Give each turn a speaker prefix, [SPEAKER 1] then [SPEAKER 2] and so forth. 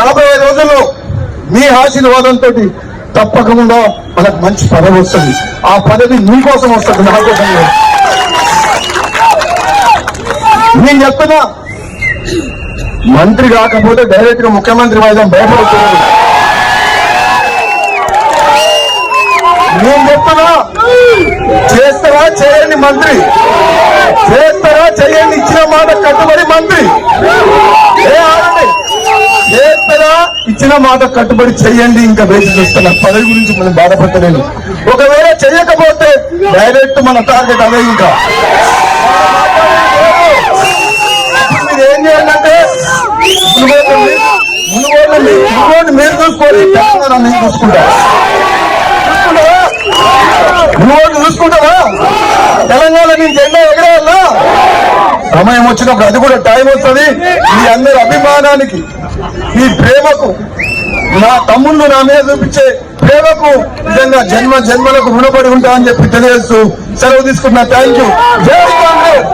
[SPEAKER 1] రాబోయే రోజుల్లో మీ ఆశీర్వాదంతో తప్పకుండా మనకు మంచి పదవి వస్తుంది. ఆ పదవి మీకోసం వస్తుంది, నా కోసం లేదు. నేను చెప్తున్నా, మంత్రి కాకపోతే డైరెక్ట్ గా ముఖ్యమంత్రి వైద్యం భయపడుతున్నాడు. నేను చెప్తున్నా, చేస్తారా చేయండి మంత్రి, చేస్తారా చేయండి, ఇచ్చిన మాట కట్టుబడి మంత్రి. చేస్తారా ఇచ్చిన మాట కట్టుబడి చెయ్యండి. ఇంకా వేసి చూస్తున్నా, పదవి గురించి మనం బాధపడలేదు. ఒకవేళ చెయ్యకపోతే డైరెక్ట్ మన టార్గెట్ అదే. ఇంకా మీరు ఏం చేయాలంటే మునుగోడు మీరు చూసుకోండి, తెలంగాణ నేను చూసుకుంటా. మునుగోడు చూసుకుంటావా? తెలంగాణ నేను జెండా ఎగరేయాలా? సమయం వచ్చినప్పుడు అది కూడా టైం వస్తుంది. మీ అందరి అభిమానానికి, మీ ప్రేమకు, నా తమ్ముళ్ళు నా మీద చూపించే ప్రేమకు నిజంగా జన్మ జన్మలకు రుణపడి ఉంటా అని చెప్పి తెలియజేస్తూ సెలవు తీసుకుంటున్నా. Thank you. జై కాంగ్రెస్.